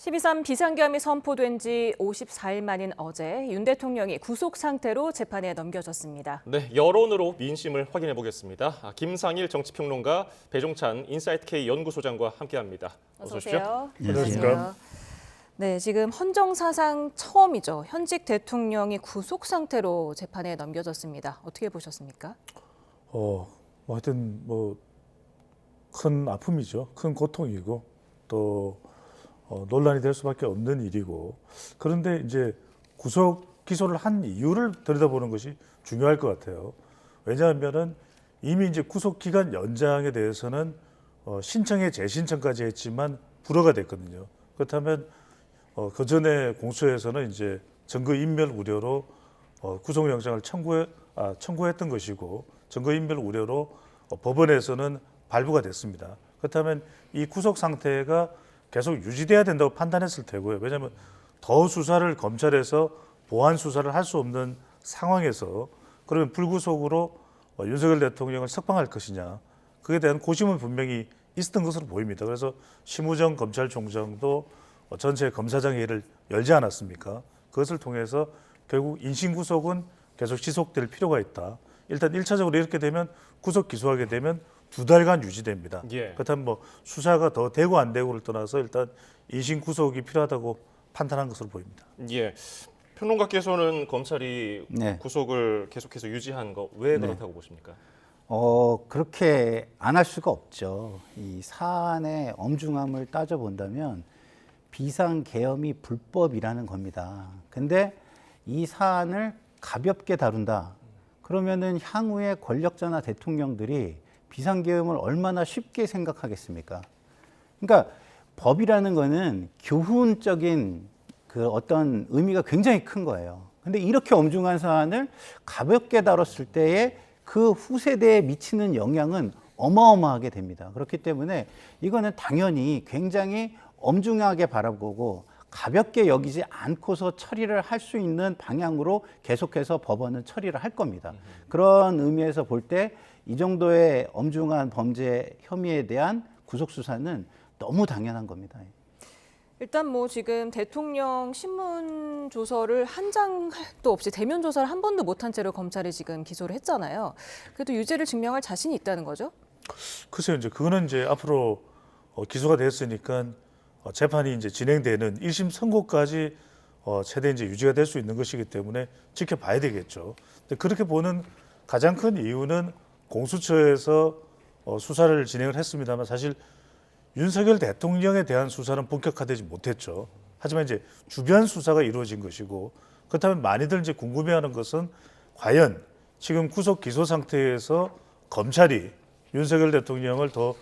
12.3 비상계엄이 선포된 지 54일 만인 어제 윤 대통령이 구속 상태로 재판에 넘겨졌습니다. 네, 여론으로 민심을 확인해 보겠습니다. 김상일 정치평론가, 배종찬 인사이트K 연구소장과 함께합니다. 어서 오십시오. 안녕하세요. 네, 지금 헌정 사상 처음이죠. 현직 대통령이 구속 상태로 재판에 넘겨졌습니다. 어떻게 보셨습니까? 하여튼 큰 아픔이죠. 큰 고통이고 또 논란이 될 수밖에 없는 일이고, 그런데 이제 구속 기소를 한 이유를 들여다보는 것이 중요할 것 같아요. 왜냐하면은 이미 이제 구속 기간 연장에 대해서는 신청에 재신청까지 했지만 불허가 됐거든요. 그렇다면 그 전에 공수처에서는 이제 증거인멸 우려로 구속영장을 청구했던 것이고, 증거인멸 우려로 법원에서는 발부가 됐습니다. 그렇다면 이 구속 상태가 계속 유지돼야 된다고 판단했을 테고요. 왜냐하면 더 수사를 검찰에서 보완 수사를 할 수 없는 상황에서 그러면 불구속으로 윤석열 대통령을 석방할 것이냐, 그에 대한 고심은 분명히 있었던 것으로 보입니다. 그래서 심우정 검찰총장도 전체 검사장 회의를 열지 않았습니까? 그것을 통해서 결국 인신구속은 계속 지속될 필요가 있다. 일단 1차적으로 이렇게 되면 구속 기소하게 되면 2달간 유지됩니다. 예. 그렇다면 수사가 더 되고 안 되고를 떠나서 일단 인신구속이 필요하다고 판단한 것으로 보입니다. 예, 평론가께서는 검찰이 네. 구속을 계속해서 유지한 거 왜 그렇다고 보십니까? 그렇게 안 할 수가 없죠. 이 사안의 엄중함을 따져본다면 비상계엄이 불법이라는 겁니다. 근데 이 사안을 가볍게 다룬다. 그러면은 향후에 권력자나 대통령들이 비상계엄을 얼마나 쉽게 생각하겠습니까? 그러니까 법이라는 거는 교훈적인 그 어떤 의미가 굉장히 큰 거예요. 근데 이렇게 엄중한 사안을 가볍게 다뤘을 때에 그 후세대에 미치는 영향은 어마어마하게 됩니다. 그렇기 때문에 이거는 당연히 굉장히 엄중하게 바라보고 가볍게 여기지 않고서 처리를 할 수 있는 방향으로 계속해서 법원은 처리를 할 겁니다. 그런 의미에서 볼 때 이 정도의 엄중한 범죄 혐의에 대한 구속 수사는 너무 당연한 겁니다. 일단 지금 대통령 신문 조서를 한 장도 없이 대면 조사를 한 번도 못한 채로 검찰이 지금 기소를 했잖아요. 그래도 유죄를 증명할 자신이 있다는 거죠? 글쎄요, 이제 그거는 이제 앞으로 기소가 됐으니까 재판이 이제 진행되는 1심 선고까지 최대 이제 유지가 될 수 있는 것이기 때문에 지켜봐야 되겠죠. 근데 그렇게 보는 가장 큰 이유는 공수처에서 수사를 진행을 했습니다만 사실 윤석열 대통령에 대한 수사는 본격화되지 못했죠. 하지만 이제 주변 수사가 이루어진 것이고, 그렇다면 많이들 이제 궁금해하는 것은 과연 지금 구속 기소 상태에서 검찰이 윤석열 대통령을 더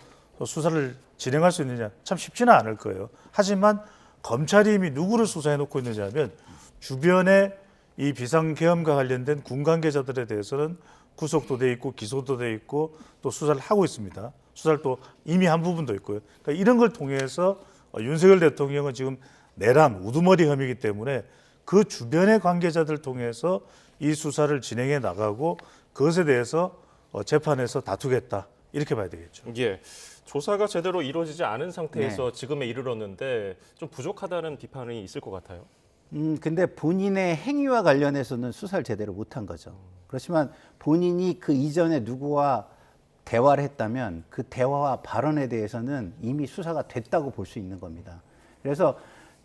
수사를 진행할 수 있느냐, 참 쉽지는 않을 거예요. 하지만 검찰이 이미 누구를 수사해 놓고 있느냐 하면 주변에 이 비상계엄과 관련된 군 관계자들에 대해서는 구속도 돼 있고 기소도 돼 있고 또 수사를 하고 있습니다. 수사를 또 이미 한 부분도 있고요. 그러니까 이런 걸 통해서 윤석열 대통령은 지금 내란 우두머리 혐의이기 때문에 그 주변의 관계자들 통해서 이 수사를 진행해 나가고 그것에 대해서 재판에서 다투겠다, 이렇게 봐야 되겠죠. 예, 조사가 제대로 이루어지지 않은 상태에서 네. 지금에 이르렀는데 좀 부족하다는 비판이 있을 것 같아요. 근데 본인의 행위와 관련해서는 수사를 제대로 못한 거죠. 그렇지만 본인이 그 이전에 누구와 대화를 했다면 그 대화와 발언에 대해서는 이미 수사가 됐다고 볼 수 있는 겁니다. 그래서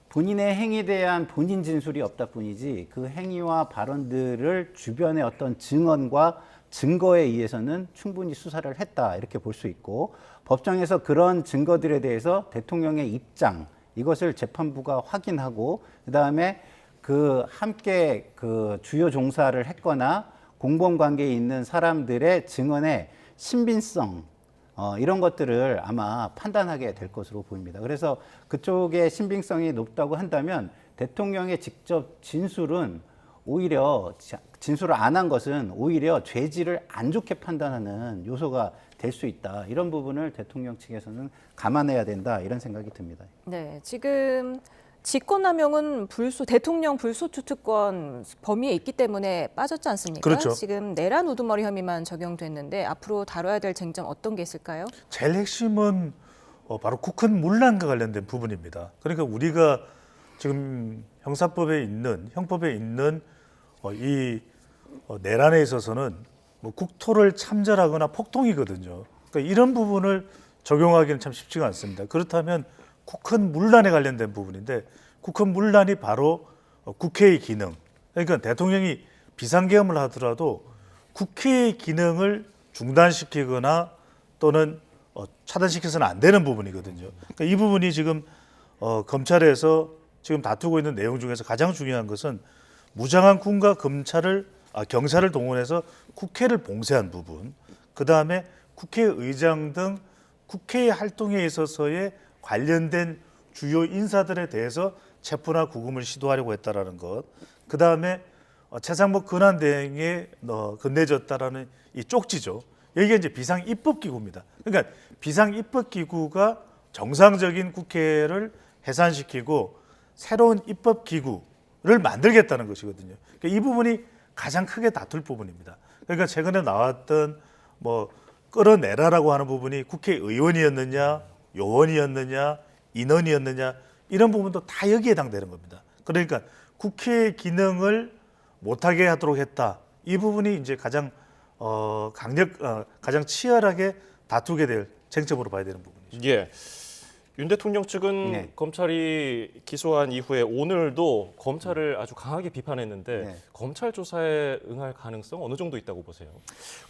본인의 행위에 대한 본인 진술이 없다 뿐이지 그 행위와 발언들을 주변의 어떤 증언과 증거에 의해서는 충분히 수사를 했다, 이렇게 볼 수 있고, 법정에서 그런 증거들에 대해서 대통령의 입장, 이것을 재판부가 확인하고 그다음에 그 함께 그 주요 종사를 했거나 공범 관계에 있는 사람들의 증언의 신빙성, 이런 것들을 아마 판단하게 될 것으로 보입니다. 그래서 그쪽의 신빙성이 높다고 한다면 대통령의 직접 진술은 오히려 진술을 안 한 것은 오히려 죄질을 안 좋게 판단하는 요소가 될 수 있다. 이런 부분을 대통령 측에서는 감안해야 된다, 이런 생각이 듭니다. 네, 지금 직권남용은 대통령 불소추 특권 범위에 있기 때문에 빠졌지 않습니까? 그렇죠. 지금 내란 우두머리 혐의만 적용됐는데 앞으로 다뤄야 될 쟁점 어떤 게 있을까요? 제일 핵심은 바로 국헌 문란과 관련된 부분입니다. 그러니까 우리가 지금 형법에 있는 이 내란에 있어서는 뭐 국토를 참전하거나 폭동이거든요. 그러니까 이런 부분을 적용하기는 참 쉽지가 않습니다. 그렇다면 국헌 문란에 관련된 부분인데 국헌 문란이 바로 국회의 기능. 그러니까 대통령이 비상계엄을 하더라도 국회의 기능을 중단시키거나 또는 차단시켜서는 안 되는 부분이거든요. 그러니까 이 부분이 지금 검찰에서 지금 다투고 있는 내용 중에서 가장 중요한 것은 무장한 군과 경찰을 동원해서 국회를 봉쇄한 부분, 그 다음에 국회의장 등 국회의 활동에 있어서의 관련된 주요 인사들에 대해서 체포나 구금을 시도하려고 했다라는 것, 그 다음에 최상목 권한대행에 건네졌다라는 이 쪽지죠. 여기가 이제 비상입법기구입니다. 그러니까 비상입법기구가 정상적인 국회를 해산시키고 새로운 입법기구를 만들겠다는 것이거든요. 그러니까 이 부분이 가장 크게 다툴 부분입니다. 그러니까 최근에 나왔던 뭐 끌어내라라고 하는 부분이 국회의원이었느냐, 요원이었느냐, 인원이었느냐 이런 부분도 다 여기에 해당되는 겁니다. 그러니까 국회의 기능을 못하게 하도록 했다. 이 부분이 이제 가장 가장 치열하게 다투게 될 쟁점으로 봐야 되는 부분이죠. 예. 윤 대통령 측은 네. 검찰이 기소한 이후에 오늘도 검찰을 아주 강하게 비판했는데 네. 검찰 조사에 응할 가능성 어느 정도 있다고 보세요?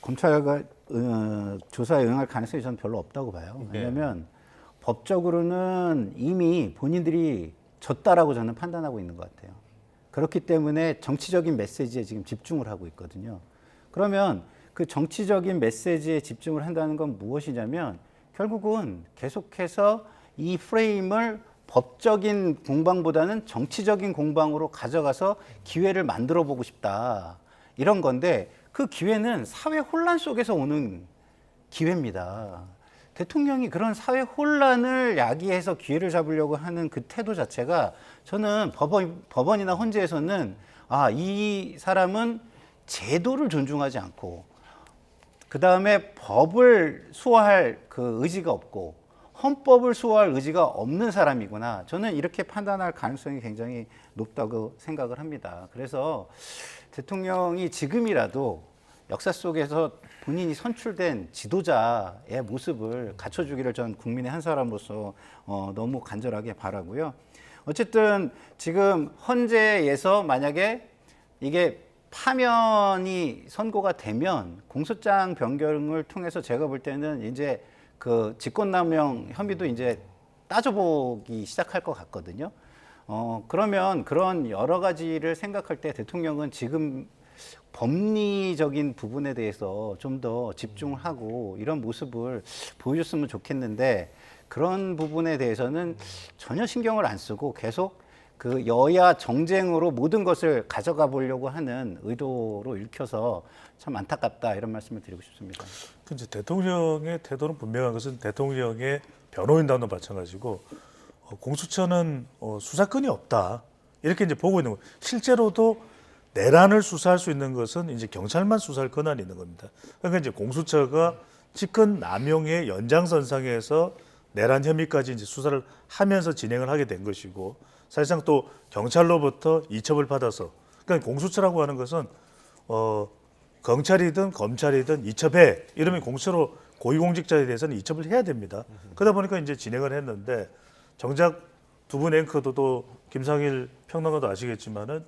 검찰가 조사에 응할 가능성이 저는 별로 없다고 봐요. 왜냐하면 법적으로는 이미 본인들이 졌다라고 저는 판단하고 있는 것 같아요. 그렇기 때문에 정치적인 메시지에 지금 집중을 하고 있거든요. 그러면 그 정치적인 메시지에 집중을 한다는 건 무엇이냐면 결국은 계속해서 이 프레임을 법적인 공방보다는 정치적인 공방으로 가져가서 기회를 만들어 보고 싶다. 이런 건데 그 기회는 사회 혼란 속에서 오는 기회입니다. 대통령이 그런 사회 혼란을 야기해서 기회를 잡으려고 하는 그 태도 자체가 저는 법원이나 헌재에서는 이 사람은 제도를 존중하지 않고 그 다음에 법을 수호할 그 의지가 없고 헌법을 수호할 의지가 없는 사람이구나. 저는 이렇게 판단할 가능성이 굉장히 높다고 생각을 합니다. 그래서 대통령이 지금이라도 역사 속에서 본인이 선출된 지도자의 모습을 갖춰주기를 전 국민의 한 사람으로서 너무 간절하게 바라고요. 어쨌든 지금 헌재에서 만약에 이게 파면이 선고가 되면 공소장 변경을 통해서 제가 볼 때는 이제 그 직권남용 혐의도 이제 따져보기 시작할 것 같거든요. 그러면 그런 여러 가지를 생각할 때 대통령은 지금 법리적인 부분에 대해서 좀 더 집중을 하고 이런 모습을 보여줬으면 좋겠는데 그런 부분에 대해서는 전혀 신경을 안 쓰고 계속 그 여야 정쟁으로 모든 것을 가져가 보려고 하는 의도로 읽혀서 참 안타깝다 이런 말씀을 드리고 싶습니다. 이제 대통령의 태도는 분명한 것은 대통령의 변호인단도 마찬가지고 공수처는 수사권이 없다 이렇게 이제 보고 있는 거예요. 실제로도 내란을 수사할 수 있는 것은 이제 경찰만 수사할 권한이 있는 겁니다. 그러니까 이제 공수처가 직권 남용의 연장선상에서 내란 혐의까지 이제 수사를 하면서 진행을 하게 된 것이고 사실상 또 경찰로부터 이첩을 받아서 그러니까 공수처라고 하는 것은 경찰이든 검찰이든 이첩해 이러면 공수처로 고위공직자에 대해서는 이첩을 해야 됩니다. 그러다 보니까 이제 진행을 했는데 정작 두 분 앵커도 또 김상일 평론가도 아시겠지만은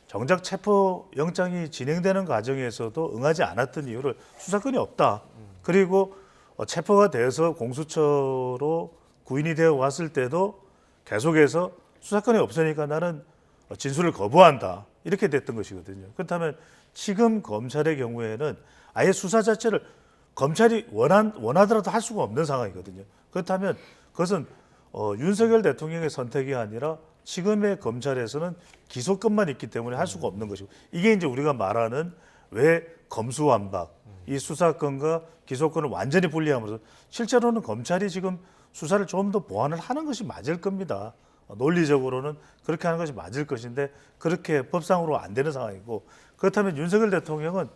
정작 체포 영장이 진행되는 과정에서도 응하지 않았던 이유를 수사권이 없다. 그리고 체포가 돼서 공수처로 구인이 되어 왔을 때도 계속해서 수사권이 없으니까 나는 진술을 거부한다. 이렇게 됐던 것이거든요. 그렇다면 지금 검찰의 경우에는 아예 수사 자체를 검찰이 원하더라도 할 수가 없는 상황이거든요. 그렇다면 그것은 윤석열 대통령의 선택이 아니라 지금의 검찰에서는 기소권만 있기 때문에 할 수가 없는 것이고 이게 이제 우리가 말하는 왜 검수완박 이 수사권과 기소권을 완전히 분리함으로써 실제로는 검찰이 지금 수사를 좀 더 보완을 하는 것이 맞을 겁니다. 논리적으로는 그렇게 하는 것이 맞을 것인데 그렇게 법상으로 안 되는 상황이고 그렇다면 윤석열 대통령은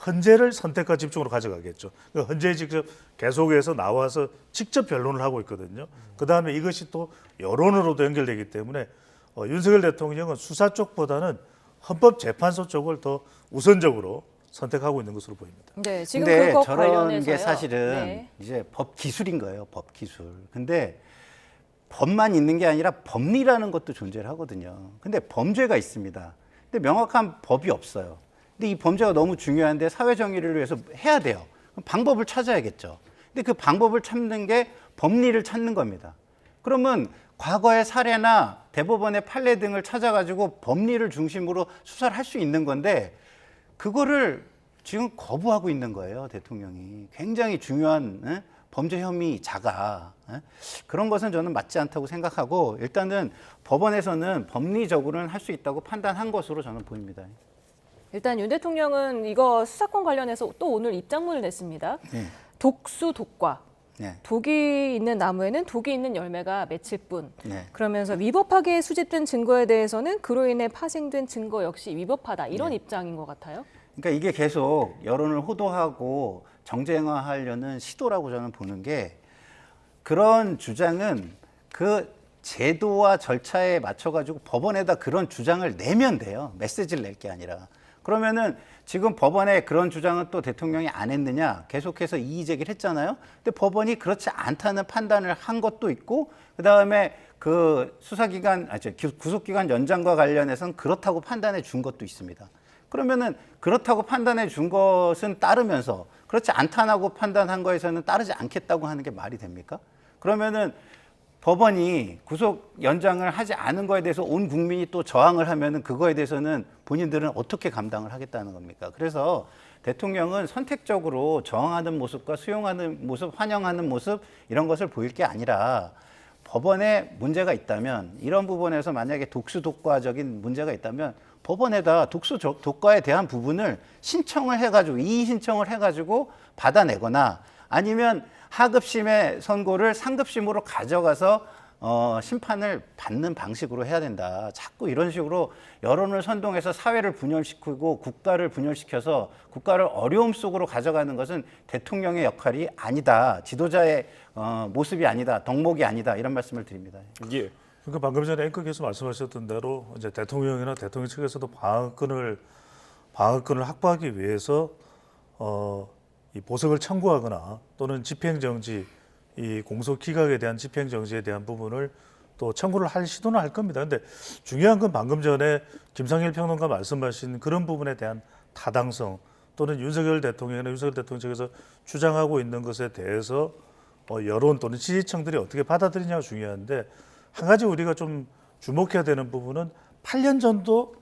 헌재를 선택과 집중으로 가져가겠죠. 그러니까 헌재에 직접 계속해서 나와서 직접 변론을 하고 있거든요. 그다음에 이것이 또 여론으로도 연결되기 때문에 윤석열 대통령은 수사 쪽보다는 헌법재판소 쪽을 더 우선적으로 선택하고 있는 것으로 보입니다. 네, 지금 근데 그거 저런 관련해서요. 게 사실은 네. 이제 법 기술인 거예요. 법 기술. 근데 법만 있는 게 아니라 법리라는 것도 존재를 하거든요. 근데 범죄가 있습니다. 근데 명확한 법이 없어요. 근데 이 범죄가 너무 중요한데 사회 정의를 위해서 해야 돼요. 그럼 방법을 찾아야겠죠. 근데 그 방법을 찾는 게 법리를 찾는 겁니다. 그러면 과거의 사례나 대법원의 판례 등을 찾아가지고 법리를 중심으로 수사를 할 수 있는 건데 그거를 지금 거부하고 있는 거예요, 대통령이. 굉장히 중요한 범죄 혐의자가. 그런 것은 저는 맞지 않다고 생각하고 일단은 법원에서는 법리적으로는 할 수 있다고 판단한 것으로 저는 보입니다. 일단 윤 대통령은 이거 수사권 관련해서 또 오늘 입장문을 냈습니다. 네. 독수 독과. 네. 독이 있는 나무에는 독이 있는 열매가 맺힐 뿐. 네. 그러면서 위법하게 수집된 증거에 대해서는 그로 인해 파생된 증거 역시 위법하다. 이런 입장인 것 같아요. 그러니까 이게 계속 여론을 호도하고 정쟁화하려는 시도라고 저는 보는 게 그런 주장은 그 제도와 절차에 맞춰가지고 법원에다 그런 주장을 내면 돼요. 메시지를 낼 게 아니라. 그러면은 지금 법원에 그런 주장은 또 대통령이 안 했느냐 계속해서 이의 제기를 했잖아요. 근데 법원이 그렇지 않다는 판단을 한 것도 있고 그다음에 그 수사기간, 구속기간 연장과 관련해서는 그렇다고 판단해 준 것도 있습니다. 그러면은 그렇다고 판단해 준 것은 따르면서 그렇지 않다고 판단한 거에서는 따르지 않겠다고 하는 게 말이 됩니까? 그러면은 법원이 구속 연장을 하지 않은 거에 대해서 온 국민이 또 저항을 하면은 그거에 대해서는 본인들은 어떻게 감당을 하겠다는 겁니까? 그래서 대통령은 선택적으로 저항하는 모습과 수용하는 모습, 환영하는 모습 이런 것을 보일 게 아니라 법원에 문제가 있다면 이런 부분에서 만약에 독수독과적인 문제가 있다면 법원에다 독수독과에 대한 부분을 신청을 해가지고 이의 신청을 해가지고 받아내거나 아니면 하급심의 선고를 상급심으로 가져가서 심판을 받는 방식으로 해야 된다. 자꾸 이런 식으로 여론을 선동해서 사회를 분열시키고 국가를 분열시켜서 국가를 어려움 속으로 가져가는 것은 대통령의 역할이 아니다. 지도자의 모습이 아니다. 덕목이 아니다. 이런 말씀을 드립니다. 예. 그러니까 방금 전에 앵커께서 말씀하셨던 대로 이제 대통령이나 대통령 측에서도 방어권을 확보하기 위해서 이 보석을 청구하거나 또는 집행정지, 이 공소기각에 대한 집행정지에 대한 부분을 또 청구를 할 시도는 할 겁니다. 근데 중요한 건 방금 전에 김상일 평론가 말씀하신 그런 부분에 대한 타당성 또는 윤석열 대통령이나 윤석열 대통령 측에서 주장하고 있는 것에 대해서 여론 또는 지지층들이 어떻게 받아들이냐가 중요한데 한 가지 우리가 좀 주목해야 되는 부분은 8년 전도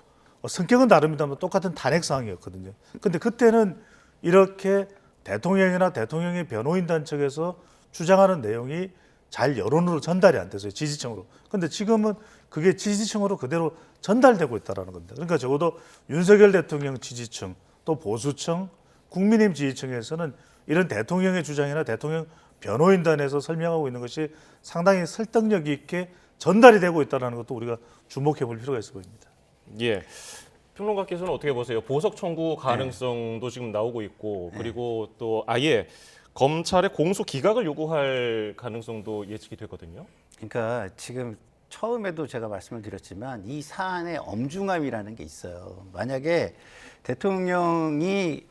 성격은 다릅니다만 똑같은 탄핵 사항이었거든요. 근데 그때는 이렇게 대통령이나 대통령의 변호인단 측에서 주장하는 내용이 잘 여론으로 전달이 안 돼서요. 지지층으로. 근데 지금은 그게 지지층으로 그대로 전달되고 있다는 겁니다. 그러니까 적어도 윤석열 대통령 지지층 또 보수층 국민의힘 지지층에서는 이런 대통령의 주장이나 대통령 변호인단에서 설명하고 있는 것이 상당히 설득력 있게 전달이 되고 있다는 것도 우리가 주목해 볼 필요가 있어 보입니다. 예. 평론가께서는 어떻게 보세요? 보석 청구 가능성도 지금 나오고 있고 그리고 또 아예 검찰의 공소 기각을 요구할 가능성도 예측이 되거든요. 그러니까 지금 처음에도 제가 말씀을 드렸지만 이 사안의 엄중함이라는 게 있어요. 만약에 대통령이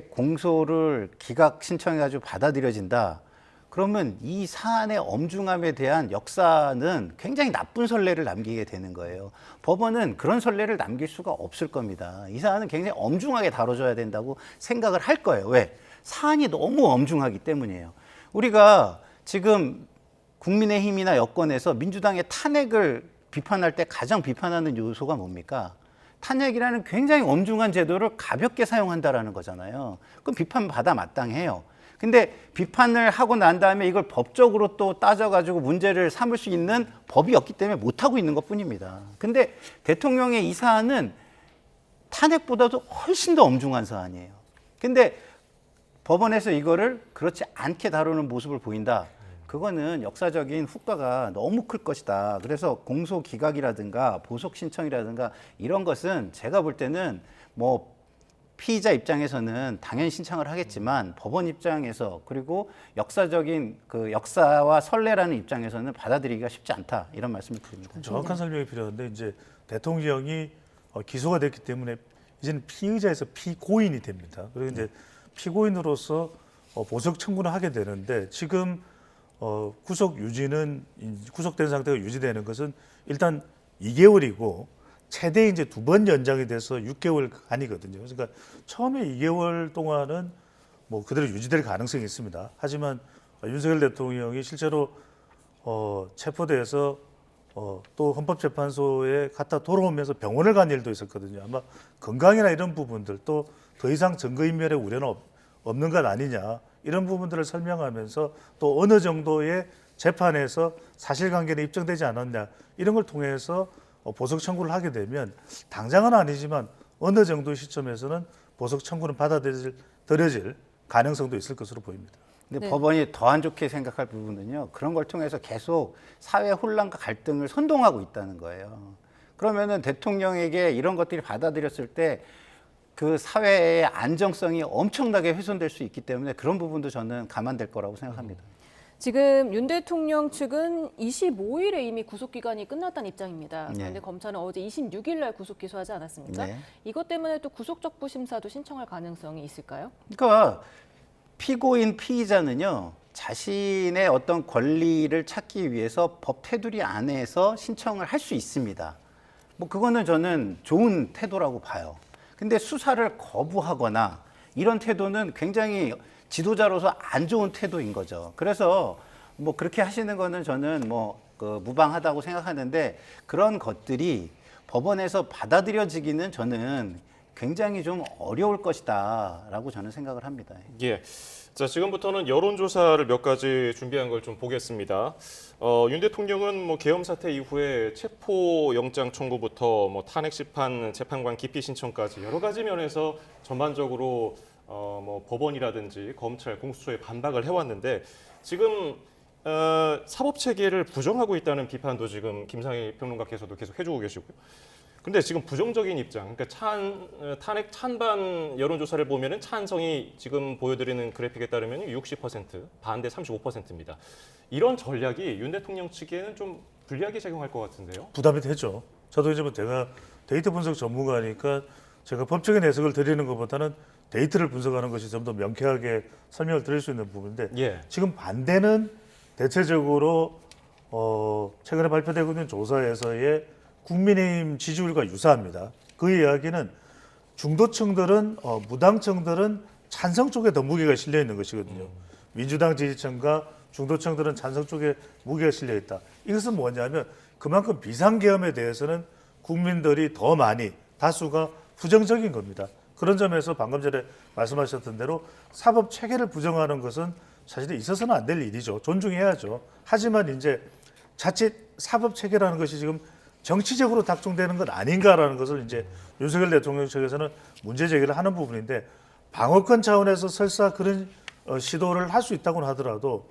공소를 기각 신청해가지고 받아들여진다. 그러면 이 사안의 엄중함에 대한 역사는 굉장히 나쁜 선례를 남기게 되는 거예요. 법원은 그런 선례를 남길 수가 없을 겁니다. 이 사안은 굉장히 엄중하게 다뤄줘야 된다고 생각을 할 거예요. 왜? 사안이 너무 엄중하기 때문이에요. 우리가 지금 국민의힘이나 여권에서 민주당의 탄핵을 비판할 때 가장 비판하는 요소가 뭡니까? 탄핵이라는 굉장히 엄중한 제도를 가볍게 사용한다라는 거잖아요. 그럼 비판받아 마땅해요. 근데 비판을 하고 난 다음에 이걸 법적으로 또 따져가지고 문제를 삼을 수 있는 법이 없기 때문에 못하고 있는 것뿐입니다. 근데 대통령의 이 사안은 탄핵보다도 훨씬 더 엄중한 사안이에요. 근데 법원에서 이거를 그렇지 않게 다루는 모습을 보인다. 그거는 역사적인 후과가 너무 클 것이다. 그래서 공소 기각이라든가 보석 신청이라든가 이런 것은 제가 볼 때는 뭐 피의자 입장에서는 당연히 신청을 하겠지만 법원 입장에서 그리고 역사적인 그 역사와 선례라는 입장에서는 받아들이기가 쉽지 않다 이런 말씀을 드립니다. 정확한 설명이 필요한데 이제 대통령이 기소가 됐기 때문에 이제는 피의자에서 피고인이 됩니다. 그리고 이제 피고인으로서 보석 청구를 하게 되는데 지금 구속 유지는 구속된 상태가 유지되는 것은 일단 2개월이고 최대 이제 2번 연장이 돼서 6개월간이거든요. 그러니까 처음에 2개월 동안은 뭐 그대로 유지될 가능성이 있습니다. 하지만 윤석열 대통령이 실제로 체포돼서 또 헌법재판소에 갔다 돌아오면서 병원을 간 일도 있었거든요. 아마 건강이나 이런 부분들 또 더 이상 증거인멸의 우려는 없는 것 아니냐 이런 부분들을 설명하면서 또 어느 정도의 재판에서 사실관계는 입증되지 않았냐 이런 걸 통해서 보석 청구를 하게 되면 당장은 아니지만 어느 정도 시점에서는 보석 청구는 받아들여질 가능성도 있을 것으로 보입니다. 근데 네. 법원이 더 안 좋게 생각할 부분은요. 그런 걸 통해서 계속 사회 혼란과 갈등을 선동하고 있다는 거예요. 그러면은 대통령에게 이런 것들이 받아들였을 때 그 사회의 안정성이 엄청나게 훼손될 수 있기 때문에 그런 부분도 저는 감안될 거라고 생각합니다. 지금 윤 대통령 측은 25일에 이미 구속기간이 끝났다는 입장입니다. 네. 그런데 검찰은 어제 26일 날 구속 기소하지 않았습니까? 네. 이것 때문에 또 구속적부 심사도 신청할 가능성이 있을까요? 그러니까 피고인 피의자는요. 자신의 어떤 권리를 찾기 위해서 법 테두리 안에서 신청을 할 수 있습니다. 뭐 그거는 저는 좋은 태도라고 봐요. 근데 수사를 거부하거나 이런 태도는 굉장히 지도자로서 안 좋은 태도인 거죠. 그래서 뭐 그렇게 하시는 거는 저는 뭐 무방하다고 생각하는데 그런 것들이 법원에서 받아들여지기는 저는 굉장히 좀 어려울 것이다라고 저는 생각을 합니다. 예. 자, 지금부터는 여론조사를 몇 가지 준비한 걸 좀 보겠습니다. 윤 대통령은 뭐 계엄 사태 이후에 체포 영장 청구부터 뭐 탄핵 심판 재판관 기피 신청까지 여러 가지 면에서 전반적으로 뭐 법원이라든지 검찰, 공수처에 반박을 해왔는데 지금 사법 체계를 부정하고 있다는 비판도 지금 김상희 평론가께서도 계속 해주고 계시고요. 근데 지금 부정적인 입장, 그러니까 탄핵 찬반 여론조사를 보면은 찬성이 지금 보여드리는 그래픽에 따르면 60%, 반대 35%입니다. 이런 전략이 윤 대통령 측에는 좀 불리하게 작용할 것 같은데요. 부담이 되죠. 저도 이제 뭐 제가 데이터 분석 전문가니까 제가 법적인 해석을 드리는 것보다는 데이터를 분석하는 것이 좀 더 명쾌하게 설명을 드릴 수 있는 부분인데 예. 지금 반대는 대체적으로 최근에 발표되고 있는 조사에서의 국민의힘 지지율과 유사합니다. 그 이야기는 중도층들은 무당층들은 찬성 쪽에 더 무게가 실려 있는 것이거든요. 민주당 지지층과 중도층들은 찬성 쪽에 무게가 실려 있다. 이것은 뭐냐면 그만큼 비상계엄에 대해서는 국민들이 더 많이 다수가 부정적인 겁니다. 그런 점에서 방금 전에 말씀하셨던 대로 사법 체계를 부정하는 것은 사실 있어서는 안 될 일이죠. 존중해야죠. 하지만 이제 자칫 사법 체계라는 것이 지금 정치적으로 작동되는 것 아닌가라는 것을 이제 윤석열 대통령 측에서는 문제 제기를 하는 부분인데 방어권 차원에서 설사 그런 시도를 할 수 있다고는 하더라도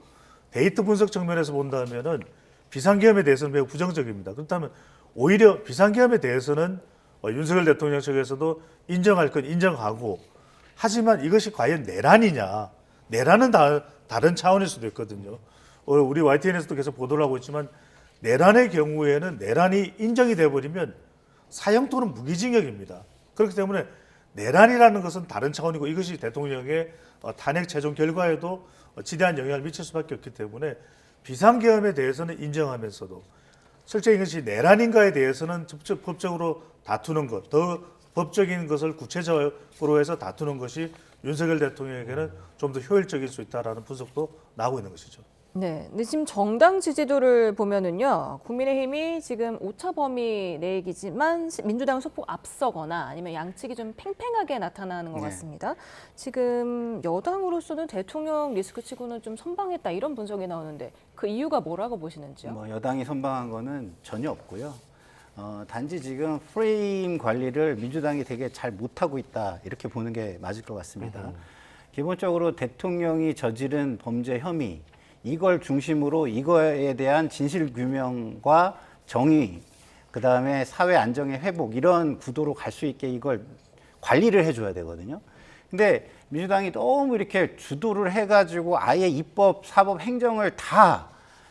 데이터 분석 측면에서 본다면은 비상계엄에 대해서는 매우 부정적입니다. 그렇다면 오히려 비상계엄에 대해서는 윤석열 대통령 측에서도 인정할 건 인정하고 하지만 이것이 과연 내란이냐? 내란은 다른 차원일 수도 있거든요. 우리 YTN에서도 계속 보도를 하고 있지만 내란의 경우에는 내란이 인정이 돼버리면 사형 또는 무기징역입니다. 그렇기 때문에 내란이라는 것은 다른 차원이고 이것이 대통령의 탄핵 최종 결과에도 지대한 영향을 미칠 수밖에 없기 때문에 비상계엄에 대해서는 인정하면서도 실제 이것이 내란인가에 대해서는 법적으로 다투는 것, 더 법적인 것을 구체적으로 해서 다투는 것이 윤석열 대통령에게는 좀 더 효율적일 수 있다라는 분석도 나오고 있는 것이죠. 네, 근데 지금 정당 지지도를 보면은요, 국민의힘이 지금 오차 범위 내기지만 민주당은 소폭 앞서거나 아니면 양측이 좀 팽팽하게 나타나는 것 네. 같습니다. 지금 여당으로서는 대통령 리스크 치고는 좀 선방했다 이런 분석이 나오는데 그 이유가 뭐라고 보시는지요? 뭐 여당이 선방한 거는 전혀 없고요. 단지 지금 프레임 관리를 민주당이 되게 잘 못하고 있다 이렇게 보는 게 맞을 것 같습니다. 기본적으로 대통령이 저지른 범죄 혐의 이걸 중심으로 이거에 대한 진실 규명과 정의, 그다음에 사회 안정의 회복 이런 구도로 갈 수 있게 이걸 관리를 해줘야 되거든요. 근데 민주당이 너무 이렇게 주도를 해가지고 아예 입법, 사법, 행정을 다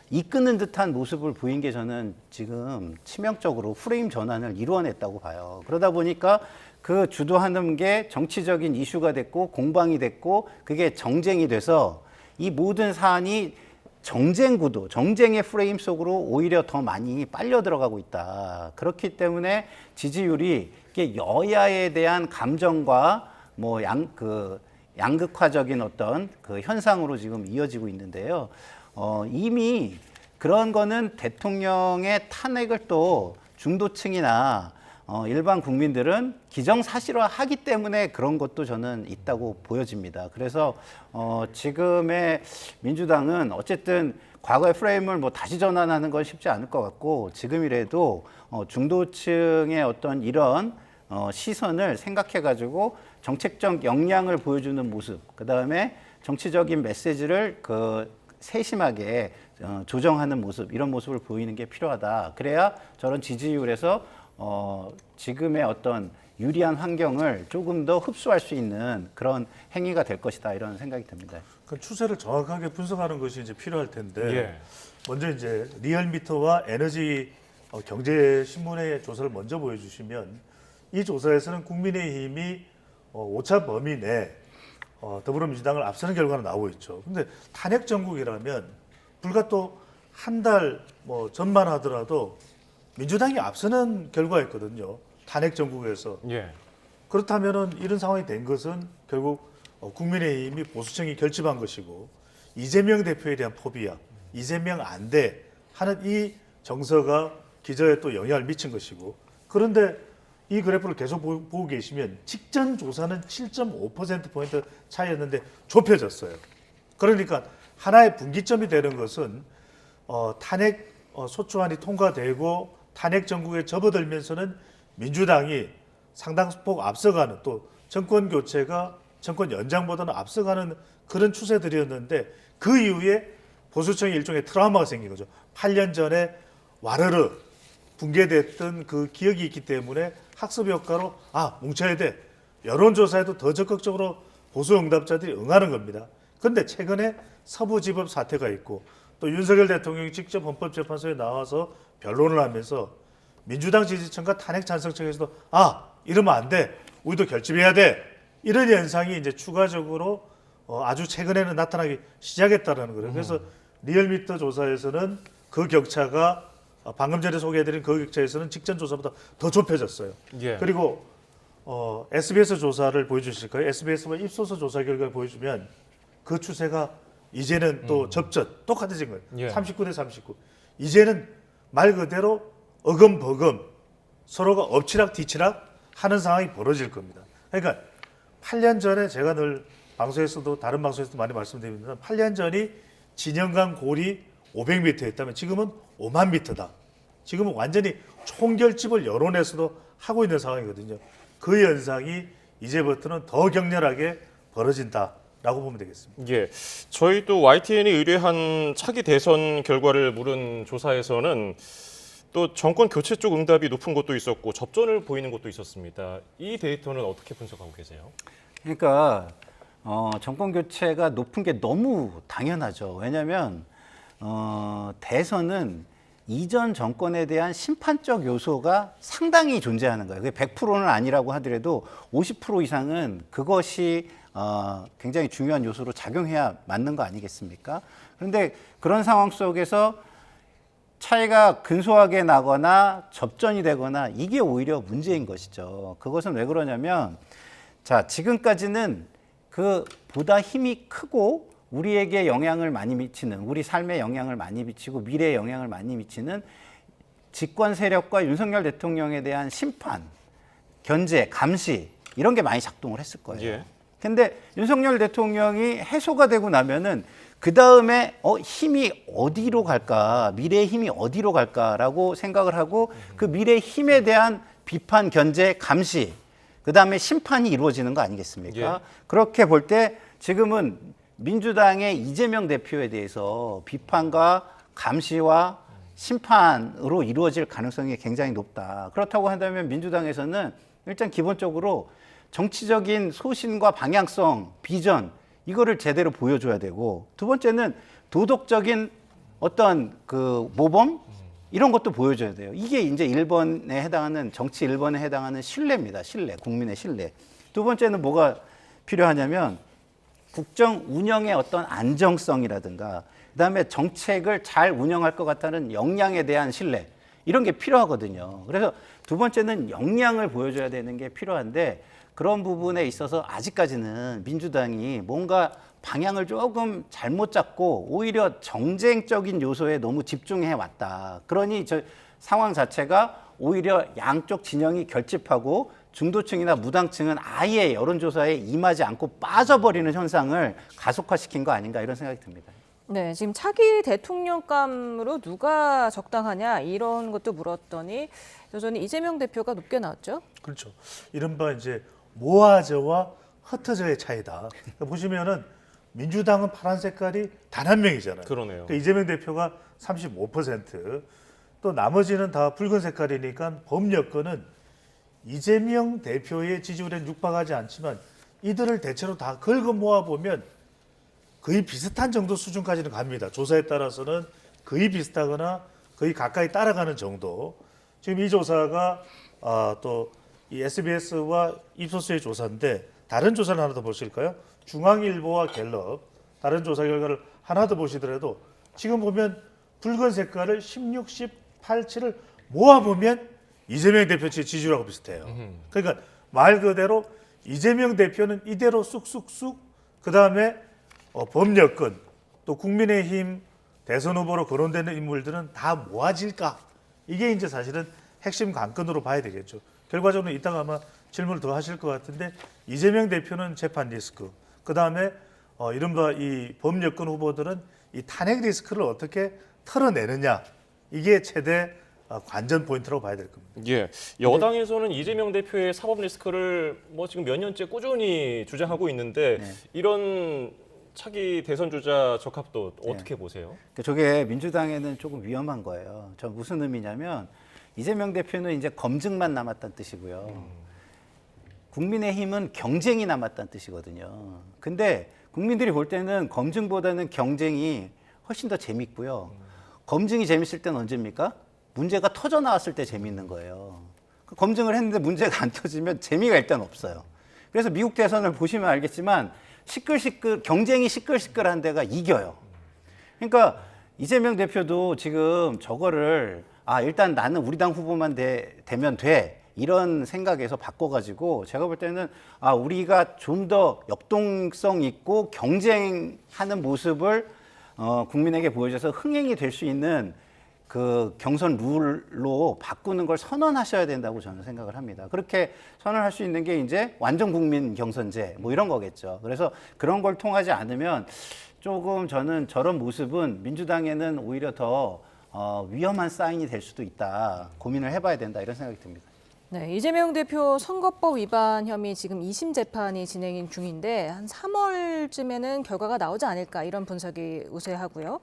이끄는 듯한 모습을 보인 게 저는 지금 치명적으로 프레임 전환을 이루어냈다고 봐요. 그러다 보니까 그 주도하는 게 정치적인 이슈가 됐고 공방이 됐고 그게 정쟁이 돼서 이 모든 사안이 정쟁 구도, 정쟁의 프레임 속으로 오히려 더 많이 빨려 들어가고 있다. 그렇기 때문에 지지율이 이게 여야에 대한 감정과 뭐 양극화적인 어떤 그 현상으로 지금 이어지고 있는데요. 이미 그런 거는 대통령의 탄핵을 또 중도층이나 일반 국민들은 기정사실화하기 때문에 그런 것도 저는 있다고 보여집니다. 그래서 지금의 민주당은 어쨌든 과거의 프레임을 뭐 다시 전환하는 건 쉽지 않을 것 같고 지금이라도 중도층의 어떤 이런 시선을 생각해가지고 정책적 역량을 보여주는 모습, 그 다음에 정치적인 메시지를 세심하게 조정하는 모습, 이런 모습을 보이는 게 필요하다. 그래야 저런 지지율에서 지금의 어떤 유리한 환경을 조금 더 흡수할 수 있는 그런 행위가 될 것이다, 이런 생각이 듭니다. 그 추세를 정확하게 분석하는 것이 이제 필요할 텐데 예. 먼저 이제 리얼미터와 에너지 경제 신문의 조사를 먼저 보여주시면 이 조사에서는 국민의힘이 오차 범위 내 더불어민주당을 앞서는 결과가 나오고 있죠. 근데 탄핵 정국이라면 불과 또 한 달 뭐 전만 하더라도 민주당이 앞서는 결과였거든요. 탄핵 정국에서. 예. 그렇다면은 이런 상황이 된 것은 결국 국민의힘이 보수층이 결집한 것이고 이재명 대표에 대한 포비아, 이재명 안 돼 하는 이 정서가 기저에 또 영향을 미친 것이고 그런데 이 그래프를 계속 보고 계시면 직전 조사는 7.5%포인트 차이였는데 좁혀졌어요. 그러니까 하나의 분기점이 되는 것은 탄핵 소추안이 통과되고 탄핵 정국에 접어들면서는 민주당이 상당폭 앞서가는 또 정권 교체가 정권 연장보다는 앞서가는 그런 추세들이었는데 그 이후에 보수층이 일종의 트라우마가 생긴 거죠. 8년 전에 와르르 붕괴됐던 그 기억이 있기 때문에 학습 효과로 뭉쳐야 돼. 여론조사에도 더 적극적으로 보수 응답자들이 응하는 겁니다. 그런데 최근에 서부지법 사태가 있고 또 윤석열 대통령이 직접 헌법재판소에 나와서 변론을 하면서 민주당 지지층과 탄핵 찬성층에서도 이러면 안 돼. 우리도 결집해야 돼. 이런 현상이 이제 추가적으로 아주 최근에는 나타나기 시작했다는 거예요. 그래서 리얼미터 조사에서는 그 격차가 방금 전에 소개해드린 그 격차에서는 직전 조사보다 더 좁혀졌어요. 예. 그리고 SBS 조사를 보여주실까요? SBS와 입소서 조사 결과를 보여주면 그 추세가 이제는 또 접전 똑같아진 거예요. 예. 39대 39. 이제는 말 그대로 어금버금 서로가 엎치락 뒤치락 하는 상황이 벌어질 겁니다. 그러니까 8년 전에 제가 늘 방송에서도 다른 방송에서도 많이 말씀드립니다. 8년 전이 진영 간 골이 500m였다면 지금은 5만 미터다. 지금은 완전히 총결집을 여론에서도 하고 있는 상황이거든요. 그 현상이 이제부터는 더 격렬하게 벌어진다라고 보면 되겠습니다. 예, 저희도 YTN이 의뢰한 차기 대선 결과를 물은 조사에서는 또 정권 교체 쪽 응답이 높은 곳도 있었고 접전을 보이는 곳도 있었습니다. 이 데이터는 어떻게 분석하고 계세요? 그러니까 정권 교체가 높은 게 너무 당연하죠. 왜냐하면 대선은 이전 정권에 대한 심판적 요소가 상당히 존재하는 거예요. 그게 100%는 아니라고 하더라도 50% 이상은 그것이 굉장히 중요한 요소로 작용해야 맞는 거 아니겠습니까? 그런데 그런 상황 속에서 차이가 근소하게 나거나 접전이 되거나 이게 오히려 문제인 것이죠. 그것은 왜 그러냐면 자, 지금까지는 그 보다 힘이 크고 우리에게 영향을 많이 미치는, 우리 삶에 영향을 많이 미치고 미래에 영향을 많이 미치는 집권 세력과 윤석열 대통령에 대한 심판, 견제, 감시 이런 게 많이 작동을 했을 거예요. 예. 근데 윤석열 대통령이 해소가 되고 나면은 그 다음에 힘이 어디로 갈까, 미래의 힘이 어디로 갈까라고 생각을 하고 그 미래의 힘에 대한 비판, 견제, 감시, 그 다음에 심판이 이루어지는 거 아니겠습니까? 예. 그렇게 볼 때 지금은 민주당의 이재명 대표에 대해서 비판과 감시와 심판으로 이루어질 가능성이 굉장히 높다. 그렇다고 한다면 민주당에서는 일단 기본적으로 정치적인 소신과 방향성, 비전 이거를 제대로 보여줘야 되고 두 번째는 도덕적인 어떤 그 모범 이런 것도 보여줘야 돼요. 이게 이제 1번에 해당하는 정치 1번에 해당하는 신뢰입니다. 신뢰, 국민의 신뢰. 두 번째는 뭐가 필요하냐면 국정 운영의 어떤 안정성이라든가 그다음에 정책을 잘 운영할 것 같다는 역량에 대한 신뢰 이런 게 필요하거든요. 그래서 두 번째는 역량을 보여줘야 되는 게 필요한데 그런 부분에 있어서 아직까지는 민주당이 뭔가 방향을 조금 잘못 잡고 오히려 정쟁적인 요소에 너무 집중해 왔다. 그러니 저 상황 자체가 오히려 양쪽 진영이 결집하고 중도층이나 무당층은 아예 여론조사에 임하지 않고 빠져버리는 현상을 가속화시킨 거 아닌가 이런 생각이 듭니다. 네, 지금 차기 대통령감으로 누가 적당하냐 이런 것도 물었더니 여전히 이재명 대표가 높게 나왔죠. 그렇죠. 이른바 이제 모아저와 흩어져의 차이다. 그러니까 보시면은 민주당은 파란 색깔이 단 한 명이잖아요. 그러네요. 그러니까 이재명 대표가 35%, 또 나머지는 다 붉은 색깔이니까 범여권은 이재명 대표의 지지율에 육박하지 않지만 이들을 대체로 다 긁어 모아 보면 거의 비슷한 정도 수준까지는 갑니다. 조사에 따라서는 거의 비슷하거나 거의 가까이 따라가는 정도. 지금 이 조사가 또 이 SBS와 입소스의 조사인데 다른 조사를 하나 더 보실까요? 중앙일보와 갤럽 다른 조사 결과를 하나 더 보시더라도 지금 보면 붉은 색깔을 16, 18, 7을 모아보면 이재명 대표 지지율하고 비슷해요. 그러니까 말 그대로 이재명 대표는 이대로 쑥쑥쑥 그다음에 범여권 또 국민의힘 대선 후보로 거론되는 인물들은 다 모아질까? 이게 이제 사실은 핵심 관건으로 봐야 되겠죠. 결과적으로 이따가 아마 질문을 더 하실 것 같은데 이재명 대표는 재판 리스크, 그다음에 이른바 이 범여권 후보들은 이 탄핵 리스크를 어떻게 털어내느냐 이게 최대 관전 포인트라고 봐야 될 겁니다. 예, 여당에서는 이재명 대표의 사법 리스크를 뭐 지금 몇 년째 꾸준히 주장하고 있는데 네. 이런 차기 대선 주자 적합도 어떻게 보세요? 저게 민주당에는 조금 위험한 거예요. 저 무슨 의미냐면 이재명 대표는 이제 검증만 남았다는 뜻이고요. 국민의힘은 경쟁이 남았다는 뜻이거든요. 근데 국민들이 볼 때는 검증보다는 경쟁이 훨씬 더 재밌고요. 검증이 재밌을 때는 언제입니까? 문제가 터져 나왔을 때 재밌는 거예요. 검증을 했는데 문제가 안 터지면 재미가 일단 없어요. 그래서 미국 대선을 보시면 알겠지만 경쟁이 시끌시끌한 데가 이겨요. 그러니까 이재명 대표도 지금 저거를 일단 나는 우리 당 후보만 되면 돼. 이런 생각에서 바꿔가지고 제가 볼 때는 우리가 좀 더 역동성 있고 경쟁하는 모습을 국민에게 보여줘서 흥행이 될 수 있는 그 경선 룰로 바꾸는 걸 선언하셔야 된다고 저는 생각을 합니다. 그렇게 선언할 수 있는 게 이제 완전 국민 경선제 뭐 이런 거겠죠. 그래서 그런 걸 통하지 않으면 조금 저는 저런 모습은 민주당에는 오히려 더 위험한 사인이 될 수도 있다. 고민을 해봐야 된다 이런 생각이 듭니다. 네, 이재명 대표 선거법 위반 혐의 지금 2심 재판이 진행 중인데 한 3월쯤에는 결과가 나오지 않을까 이런 분석이 우세하고요.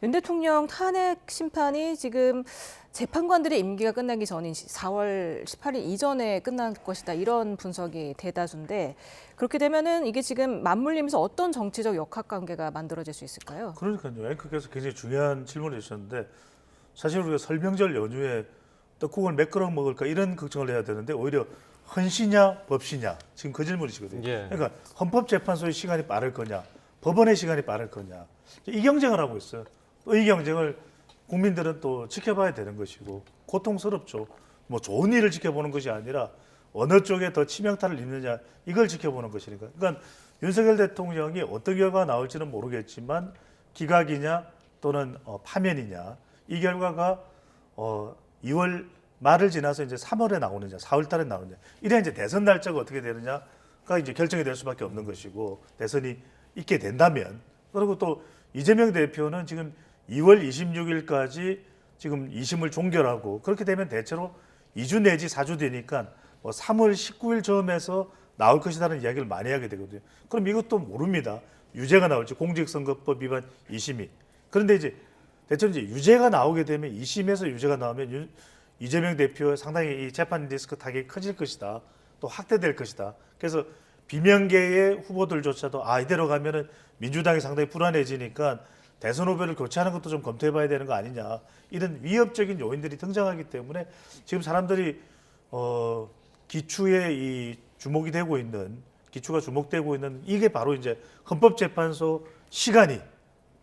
윤 대통령 탄핵 심판이 지금 재판관들의 임기가 끝나기 전인 4월 18일 이전에 끝날 것이다 이런 분석이 대다수인데 그렇게 되면은 이게 지금 맞물리면서 어떤 정치적 역학관계가 만들어질 수 있을까요? 그러니까요. 앵커께서 굉장히 중요한 질문을 주셨는데 사실 우리가 설명절 연휴에 떡국을 몇 그릇 먹을까 이런 걱정을 해야 되는데 오히려 헌시냐 법시냐 지금 그 질문이시거든요. 예. 그러니까 헌법재판소의 시간이 빠를 거냐 법원의 시간이 빠를 거냐 이 경쟁을 하고 있어요. 또 이 경쟁을 국민들은 또 지켜봐야 되는 것이고 고통스럽죠. 뭐 좋은 일을 지켜보는 것이 아니라 어느 쪽에 더 치명타를 입느냐 이걸 지켜보는 것이니까. 그러니까 윤석열 대통령이 어떤 결과가 나올지는 모르겠지만 기각이냐 또는 파면이냐 이 결과가 2월 말을 지나서 이제 3월에 나오느냐, 4월 달에 나오느냐. 이래 이제 대선 날짜가 어떻게 되느냐가 이제 결정이 될 수밖에 없는 것이고 대선이 있게 된다면 그리고 또 이재명 대표는 지금 2월 26일까지 지금 2심을 종결하고 그렇게 되면 대체로 2주 내지 4주 되니까 뭐 3월 19일 즈음에서 나올 것이라는 이야기를 많이 하게 되거든요. 그럼 이것도 모릅니다. 유죄가 나올지 공직선거법 위반 2심이. 그런데 이제 대체로 이제 유죄가 나오게 되면 2심에서 유죄가 나오면 이재명 대표의 상당히 이 재판 리스크 타격이 커질 것이다. 또 확대될 것이다. 그래서 비명계의 후보들조차도 이대로 가면은 민주당이 상당히 불안해지니까 대선 후보를 교체하는 것도 좀 검토해봐야 되는 거 아니냐, 이런 위협적인 요인들이 등장하기 때문에 지금 사람들이 기추에 이 주목이 되고 있는, 기추가 주목되고 있는 이게 바로 이제 헌법재판소 시간이,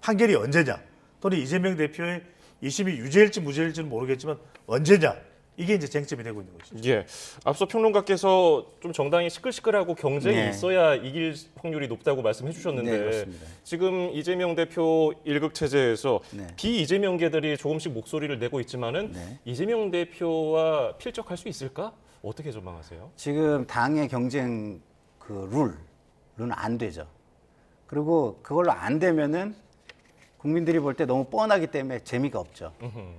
판결이 언제냐, 또는 이재명 대표의 2심이 유죄일지 무죄일지는 모르겠지만 언제냐, 이게 이제 쟁점이 되고 있는 것이죠. 예. 앞서 평론가께서 좀 정당이 시끌시끌하고 경쟁이 네. 있어야 이길 확률이 높다고 말씀해 주셨는데 네, 그렇습니다. 지금 이재명 대표 일극 체제에서 네. 비이재명계들이 조금씩 목소리를 내고 있지만은 네. 이재명 대표와 필적할 수 있을까? 어떻게 전망하세요? 지금 당의 경쟁 그 룰은 안 되죠. 그리고 그걸로 안 되면은 국민들이 볼 때 너무 뻔하기 때문에 재미가 없죠.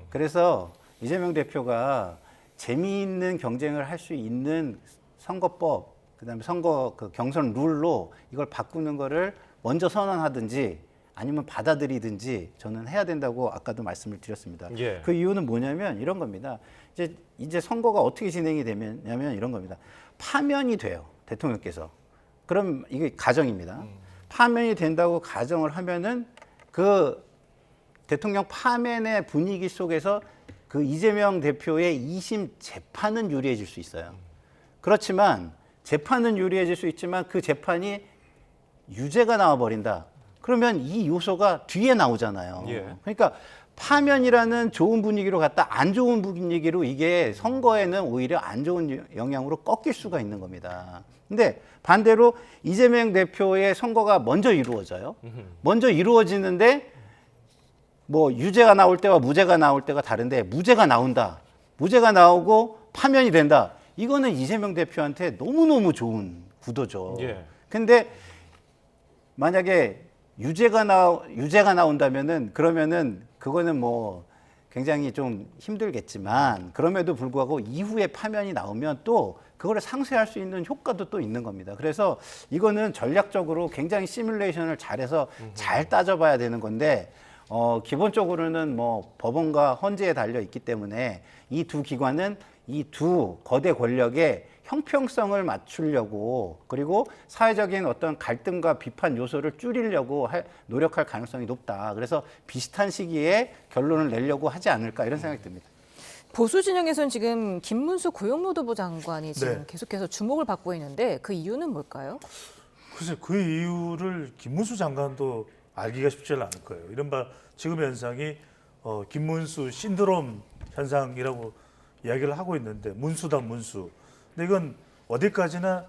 그래서 이재명 대표가 재미있는 경쟁을 할 수 있는 선거법, 그다음에 선거 그 경선 룰로 이걸 바꾸는 거를 먼저 선언하든지 아니면 받아들이든지 저는 해야 된다고 아까도 말씀을 드렸습니다. 예. 그 이유는 뭐냐면 이런 겁니다. 이제 선거가 어떻게 진행이 되냐면 이런 겁니다. 파면이 돼요, 대통령께서. 그럼 이게 가정입니다. 파면이 된다고 가정을 하면은 그 대통령 파면의 분위기 속에서 그 이재명 대표의 2심 재판은 유리해질 수 있어요. 그렇지만 재판은 유리해질 수 있지만 그 재판이 유죄가 나와버린다. 그러면 이 요소가 뒤에 나오잖아요. 예. 그러니까 파면이라는 좋은 분위기로 갔다 안 좋은 분위기로 이게 선거에는 오히려 안 좋은 영향으로 꺾일 수가 있는 겁니다. 근데 반대로 이재명 대표의 선거가 먼저 이루어져요. 먼저 이루어지는데 뭐 유죄가 나올 때와 무죄가 나올 때가 다른데 무죄가 나온다. 무죄가 나오고 파면이 된다. 이거는 이재명 대표한테 너무너무 좋은 구도죠. 예. 근데 만약에 유죄가 나온다면은 그러면은 그거는 뭐 굉장히 좀 힘들겠지만 그럼에도 불구하고 이후에 파면이 나오면 또 그거를 상쇄할 수 있는 효과도 또 있는 겁니다. 그래서 이거는 전략적으로 굉장히 시뮬레이션을 잘해서 잘 따져봐야 되는 건데 기본적으로는 뭐 법원과 헌재에 달려 있기 때문에 이 두 기관은 이 두 거대 권력의 형평성을 맞추려고 그리고 사회적인 어떤 갈등과 비판 요소를 줄이려고 노력할 가능성이 높다. 그래서 비슷한 시기에 결론을 내려고 하지 않을까 이런 생각이 듭니다. 보수 진영에서는 지금 김문수 고용노동부 장관이 지금 네. 계속해서 주목을 받고 있는데 그 이유는 뭘까요? 글쎄 그 이유를 김문수 장관도 알기가 쉽지 않을 거예요. 이른바 지금 현상이 김문수 신드롬 현상이라고 이야기를 하고 있는데 문수다 문수. 근데 이건 어디까지나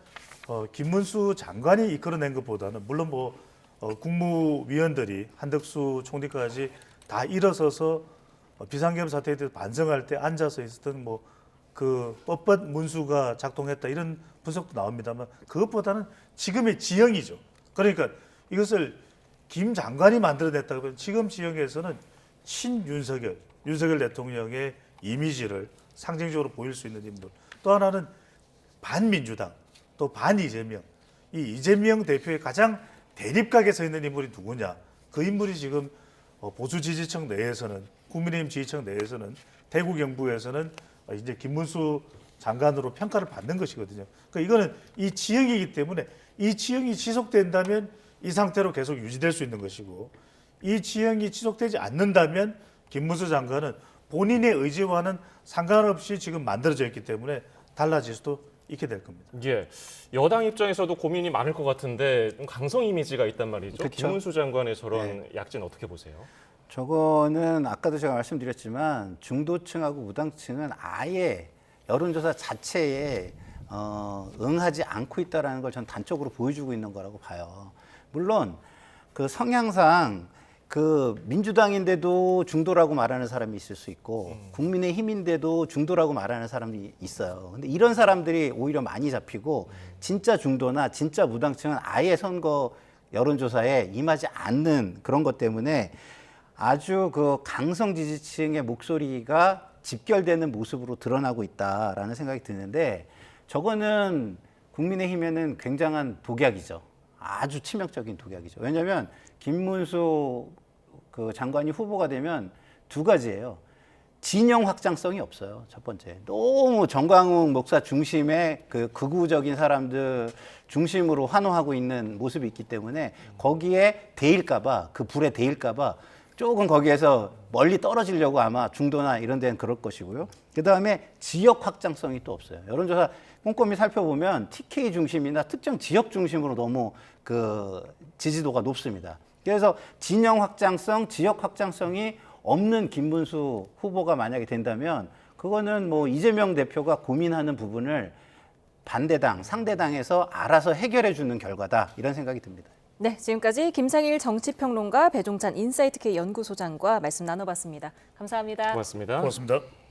김문수 장관이 이끌어낸 것보다는 물론 뭐 국무위원들이 한덕수 총리까지 다 일어서서 비상계엄 사태에 대해서 반성할 때 앉아서 있었던 뭐 그 뻣뻣 문수가 작동했다 이런 분석도 나옵니다만 그것보다는 지금의 지형이죠. 그러니까 이것을 김 장관이 만들어냈다고 하면 지금 지형에서는 윤석열 대통령의 이미지를 상징적으로 보일 수 있는 인물. 또 하나는 반민주당, 또 반이재명. 이 이재명 대표의 가장 대립각에 서 있는 인물이 누구냐? 그 인물이 지금 보수 지지층 내에서는, 국민의힘 지지층 내에서는, 대구 경북에서는 이제 김문수 장관으로 평가를 받는 것이거든요. 그러니까 이거는 이 지형이기 때문에 이 지형이 지속된다면 이 상태로 계속 유지될 수 있는 것이고 이 지형이 지속되지 않는다면 김문수 장관은 본인의 의지와는 상관없이 지금 만들어져 있기 때문에 달라질 수도 있게 될 겁니다. 예. 여당 입장에서도 고민이 많을 것 같은데 좀 강성 이미지가 있단 말이죠. 그쵸. 김문수 장관의 저런 약진 어떻게 보세요? 저거는 아까도 제가 말씀드렸지만 중도층하고 무당층은 아예 여론조사 자체에 응하지 않고 있다는 걸 전 단적으로 보여주고 있는 거라고 봐요. 물론 그 성향상 그 민주당인데도 중도라고 말하는 사람이 있을 수 있고 국민의힘인데도 중도라고 말하는 사람이 있어요. 근데 이런 사람들이 오히려 많이 잡히고 진짜 중도나 진짜 무당층은 아예 선거 여론조사에 임하지 않는 그런 것 때문에 아주 그 강성 지지층의 목소리가 집결되는 모습으로 드러나고 있다라는 생각이 드는데 저거는 국민의힘에는 굉장한 독약이죠. 아주 치명적인 독약이죠. 왜냐하면 김문수 그 장관이 후보가 되면 두 가지예요. 진영 확장성이 없어요. 첫 번째. 너무 정광훈 목사 중심의 그 극우적인 사람들 중심으로 환호하고 있는 모습이 있기 때문에 거기에 데일까봐, 그 불에 데일까봐 조금 거기에서 멀리 떨어지려고 아마 중도나 이런 데는 그럴 것이고요. 그 다음에 지역 확장성이 또 없어요. 여론조사 꼼꼼히 살펴보면 TK 중심이나 특정 지역 중심으로 너무 그 지지도가 높습니다. 그래서 진영 확장성, 지역 확장성이 없는 김문수 후보가 만약에 된다면 그거는 뭐 이재명 대표가 고민하는 부분을 반대당, 상대당에서 알아서 해결해 주는 결과다 이런 생각이 듭니다. 네, 지금까지 김상일 정치평론가 배종찬 인사이트K 연구소장과 말씀 나눠봤습니다. 감사합니다. 고맙습니다. 고맙습니다.